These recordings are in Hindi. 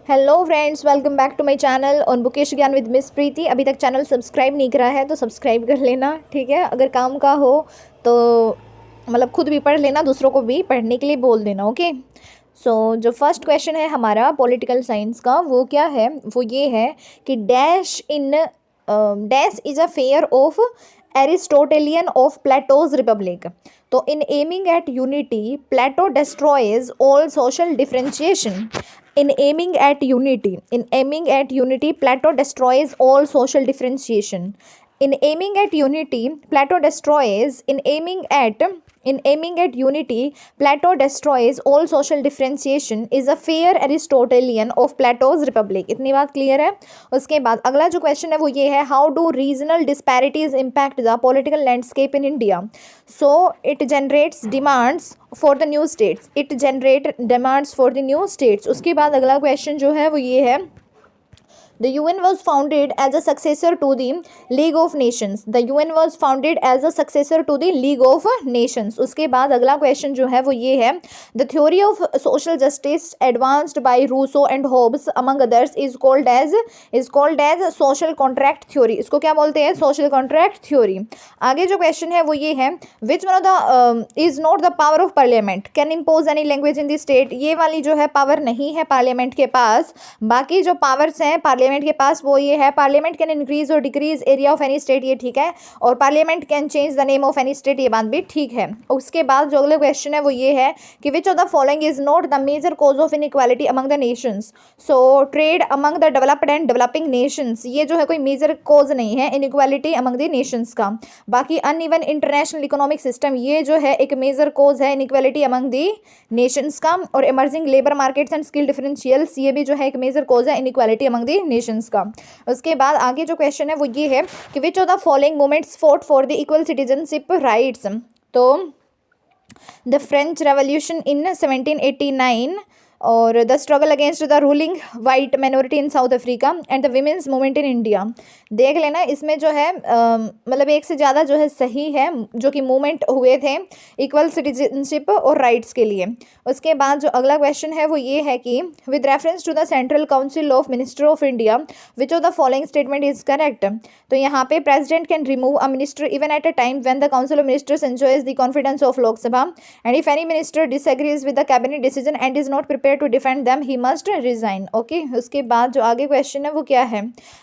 Hello friends, welcome back to my channel on Bukesh Gyan with miss प्रीति। अभी तक चैनल सब्सक्राइब नहीं करा है तो सब्सक्राइब कर लेना, ठीक है। अगर काम का हो तो मतलब खुद भी पढ़ लेना, दूसरों को भी पढ़ने के लिए बोल देना, ओके। सो जो फर्स्ट क्वेश्चन है हमारा पॉलिटिकल साइंस का, वो क्या है, वो ये है कि dash is a fair of Aristotelian of Plato's Republic. तो in aiming at unity Plato destroys all social differentiation. In aiming at unity, Plato destroys all social differentiation. In aiming at unity, Plato destroys all social differentiation is a fair Aristotelian of Plato's Republic. इतनी बात क्लियर है। उसके बाद अगला जो क्वेश्चन है वो ये है, how do regional disparities impact the political landscape in India. So it generates demands for the new states. उसके बाद अगला क्वेश्चन जो है वो ये है, The UN was founded as a successor to the League of Nations. उसके बाद अगला क्वेश्चन जो है वो ये है, The theory of social justice advanced by Rousseau and Hobbes among others is called as social contract theory. इसको क्या बोलते हैं? social contract theory. आगे जो क्वेश्चन है वो ये है, Which one of the is not the power of parliament can impose any language in the state. ये वाली जो है पावर नहीं है पार्लियामेंट के पास। बाकी जो पावर्स हैं पार्लियामेंट के पास वो ये है, पार्लियामेंट कैन इंक्रीज और decrease area of any state, ये ठीक है। और parliament can change the name of any state, ये बात भी ठीक है। उसके बाद जो अगला क्वेश्चन है वो ये है कि which of the following is not the major cause of inequality among the nations. So trade among the developed and developing nations, ये जो है कोई मेजर कॉज नहीं है इनइक्वालिटी अमंग द नेशंस का। बाकी अनइवन इंटरनेशनल इकोनॉमिक सिस्टम, ये जो है एक मेजर कॉज है इनइक्वालिटी अमंग द नेशंस का। और emerging labour markets and skill differentials, ये भी जो है एक मेजर कॉज है इनइक्वालिटी अमंग द नेशंस का। उसके बाद आगे जो क्वेश्चन है वो ये है कि which of the following movements fought for the equal citizenship rights. तो द फ्रेंच रेवोल्यूशन इन 1789 और the struggle against the ruling white minority in south Africa and the women's movement in India. देख लेना, इसमें जो है मतलब एक से ज़्यादा जो है सही है जो कि मूवमेंट हुए थे इक्वल सिटीजनशिप और राइट्स के लिए। उसके बाद जो अगला क्वेश्चन है वो ये है कि with reference to the central council of minister of India which of the following statement is correct. तो यहाँ पे president can remove a minister even at a time when the council of ministers enjoys the confidence of Lok Sabha and if any minister disagrees with the cabinet decision and is not prepare to defend them he must resign, okay. उसके बाद जो आगे क्वेश्चन है वो क्या है,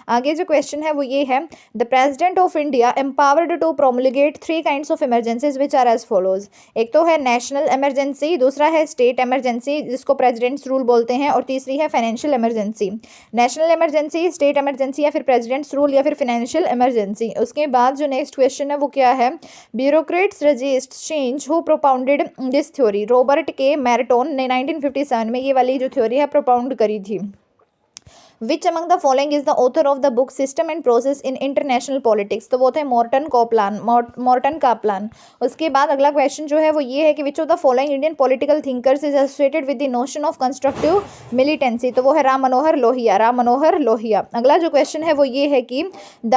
आगे जो क्वेश्चन है वो ये है, the president of India empowered to promulgate 3 kinds of emergencies which are as follows. एक तो है नेशनल इमरजेंसी, दूसरा है स्टेट इमरजेंसी जिसको प्रेसिडेंट्स रूल बोलते हैं, और तीसरी है financial emergency. National emergency, state emergency या फिर प्रेसिडेंट्स रूल या फिर फाइनेंशियल इमरजेंसी। उसके बाद जो नेक्स्ट क्वेश्चन है वो क्या है, bureaucrats resist change who propounded this theory. Robert के मैरटोन ने 1957 में ये वाली जो थ्योरी है प्रोपाउंड करी थी। Which among the following is the author of the book System and Process in International Politics? तो वो थे मॉर्टन कापलान। उसके बाद अगला क्वेश्चन जो है वो ये है कि which of the following Indian political thinkers is associated with the notion of constructive militancy. तो वो है राम मनोहर लोहिया। अगला जो क्वेश्चन है वो ये है कि the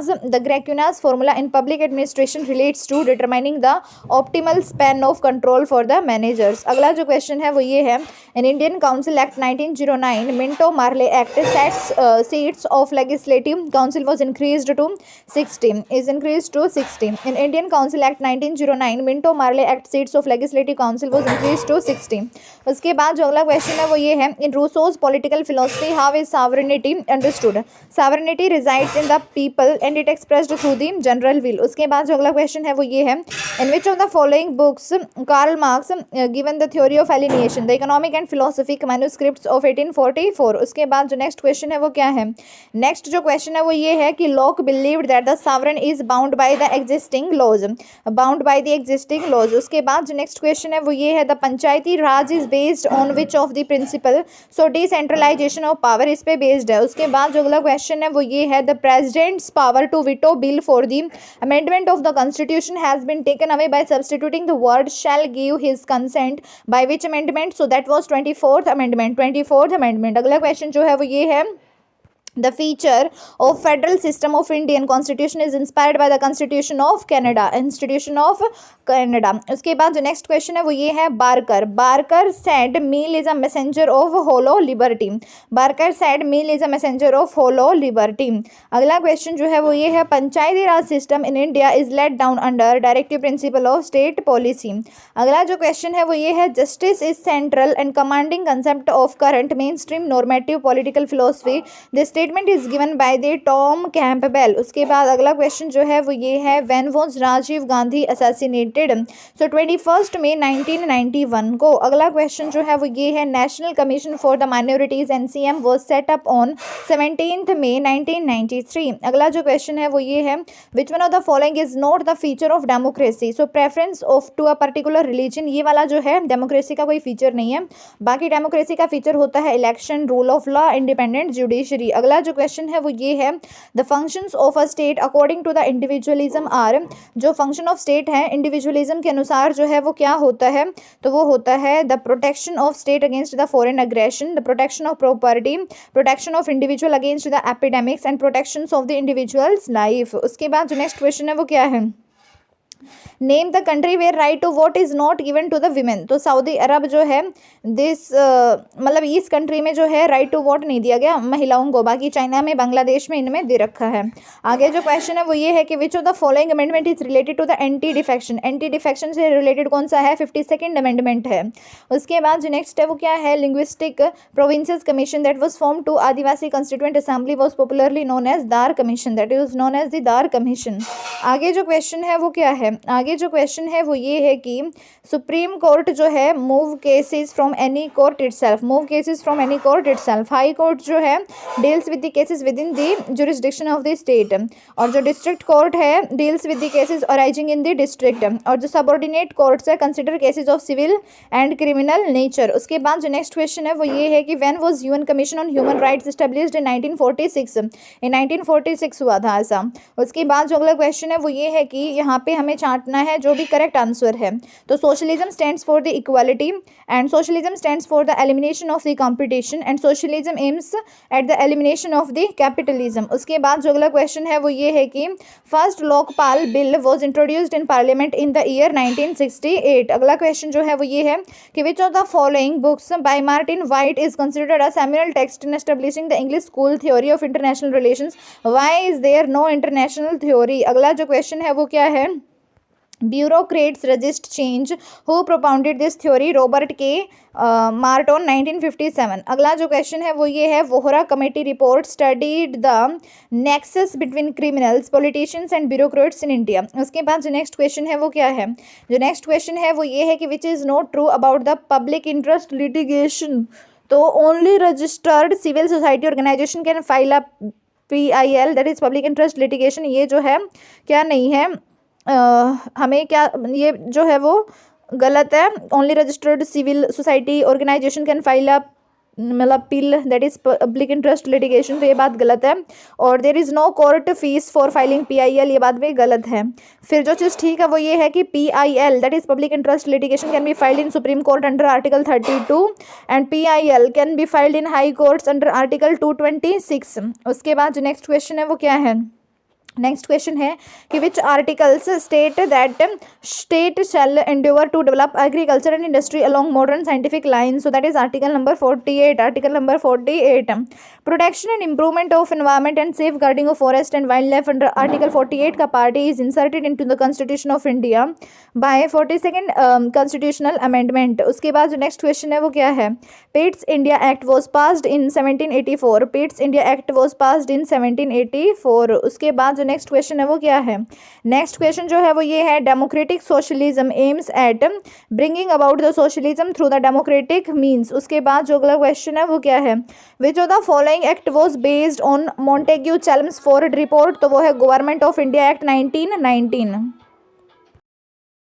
Graicunas formula in public administration relates to determining the optimal span of control for the managers. अगला जो क्वेश्चन है वो ये है, in Indian Council Act 1909 Minto Marley Act sets seats of legislative council was increased to 60. In Indian Council Act 1909 Minto Marley Act seats of legislative council was increased to 60. उसके बाद जो अगला क्वेश्चन है वो ये है, in Rousseau's political philosophy how is sovereignty understood? Sovereignty resides in the people and it expressed through the general will. उसके बाद जो अगला क्वेश्चन है वो ये है, in which of the following books Karl Marx given the theory of alienation, the economic and philosophic manuscripts of 1844। उसके बाद जो नेक्स्ट क्वेश्चन है वो क्या है, नेक्स्ट जो क्वेश्चन है वो ये है कि Locke believed that the sovereign is bound by the existing laws. उसके बाद जो नेक्स्ट क्वेश्चन है वो ये है, the panchayati raj is based on which of the principle. So decentralisation of power इस पे बेस्ड है। उसके बाद जो अगला क्वेश्चन है वो ये है, the president's power to veto bill for the amendment of the constitution has been taken away by substituting the word shall give his consent by which amendment. So that was 24th amendment. अगला क्वेश्चन जो है वो ये है, The feature of federal system of Indian constitution is inspired by the constitution of Canada, institution of Canada. उसके बाद जो नेक्स्ट क्वेश्चन है वो ये है Barker. Barker said meal is a messenger of hollow liberty. Barker said meal is a messenger of hollow liberty. अगला क्वेश्चन जो है वो ये है Panchayati Raj system in India is laid down under directive principle of state policy. अगला जो क्वेश्चन है वो ये है justice is central and commanding concept of current mainstream normative political philosophy. This statement is given by the Tom Campbell. उसके बाद अगला क्वेश्चन जो है वो ये है when was Rajiv Gandhi assassinated. So 21 मई 1991 को. अगला क्वेश्चन जो है वो ये है national commission for the minorities NCM was set up on 17 मई 1993. अगला जो क्वेश्चन है वो ये है which one of the following is not the feature of democracy. So preference of to a particular religion, ये वाला जो है डेमोक्रेसी का कोई फीचर नहीं है. बाकी डेमोक्रेसी का फीचर होता है election, rule of law, independent judiciary. अगला जो क्वेश्चन है वो ये है the functions of a state according to the individualism are. जो फंक्शन ऑफ स्टेट है इंडिविजुअलिज्म के अनुसार जो है वो क्या होता है, तो वो होता है the protection of state against the foreign aggression, the protection of property, protection of individual against the epidemics and protection of the individual's life. उसके बाद जो नेक्स्ट क्वेश्चन है वो क्या है name the country where right to vote is not given to the women. तो सऊदी अरब जो है दिस मतलब इस कंट्री में जो है राइट टू वोट नहीं दिया गया महिलाओं को. बाकी चाइना में, बांग्लादेश में इनमें दे रखा है. आगे जो क्वेश्चन है वो ये है कि which of the following amendment is related to the anti defection. Anti defection से रिलेटेड कौन सा है, 52nd अमेंडमेंट है. उसके बाद जो नेक्स्ट है वो क्या है linguistic provinces commission that was form to advise constituent assembly was popularly known as Dar commission, that is known as the Dar commission. आगे जो क्वेश्चन है वो क्या है, आगे जो क्वेश्चन है वो ये है कि सुप्रीम कोर्ट जो है move cases from any court itself, move cases from any court itself. High court जो है deals with the cases within the jurisdiction of the state, और जो डिस्ट्रिक्ट कोर्ट है deals with the cases arising in the district, और जो सबऑर्डिनेट कोर्ट्स है consider cases of civil and criminal nature. उसके बाद जो नेक्स्ट क्वेश्चन है वो ये है कि when was UN commission on human rights established in 1946. इन 1946 हुआ था ऐसा. उसके बाद जो अगला क्वेश्चन है वो ये है कि यहाँ पे हमें छांटना है जो भी करेक्ट आंसर है. तो socialism stands for the equality and socialism stands for the elimination of the competition and socialism aims at the elimination of the capitalism. उसके बाद जो अगला क्वेश्चन है वो ये है कि first Lokpal bill was introduced in parliament in the year 1968. अगला क्वेश्चन जो है वो ये है कि which of the following books by Martin Wight is considered a seminal text in establishing the English school theory of international relations, why is there no international theory. अगला जो क्वेश्चन है वो क्या है bureaucrats resist change, who propounded this theory, Robert के मार्टन 1957. अगला जो क्वेश्चन है वो ये है Vohra committee report studied the nexus between criminals politicians and bureaucrats in India. उसके बाद जो नेक्स्ट क्वेश्चन है वो क्या है, जो नेक्स्ट क्वेश्चन है वो ये है कि which is not true about the public interest litigation. तो only registered civil society organization can file a PIL, that is public interest litigation. ये जो है क्या नहीं है हमें क्या ये जो है वो गलत है. Only registered civil society organization can file a मतलब PIL, that is public interest litigation, तो ये बात गलत है. और there is no court fee for filing PIL, ये बात भी गलत है. फिर जो चीज़ ठीक है वो ये है कि PIL that is public interest litigation can be filed in supreme court under article 32 and PIL can be filed in high courts under article 226. उसके बाद जो नेक्स्ट क्वेश्चन है वो क्या है, नेक्स्ट क्वेश्चन है कि which articles state that state shall endeavour to develop agriculture and industry along modern scientific line. So that is article number 48. Article number 48 protection and improvement of environment and safeguarding of forest and wildlife under article 48 का party is inserted into the constitution of India by 42nd constitutional amendment. उसके बाद जो नेक्स्ट क्वेश्चन है वो क्या है, Pitt's India act was passed in 1784. पिट्स India act was passed in 1784. उसके बाद नेक्स्ट क्वेश्चन है वो क्या है, नेक्स्ट क्वेश्चन जो है वो ये है democratic socialism aims at bringing about the socialism through the democratic means. उसके बाद जो अगला क्वेश्चन है वो क्या है, which of the following act was based on Montagu Chelmsford report. तो वो है गवर्नमेंट ऑफ इंडिया एक्ट 1919.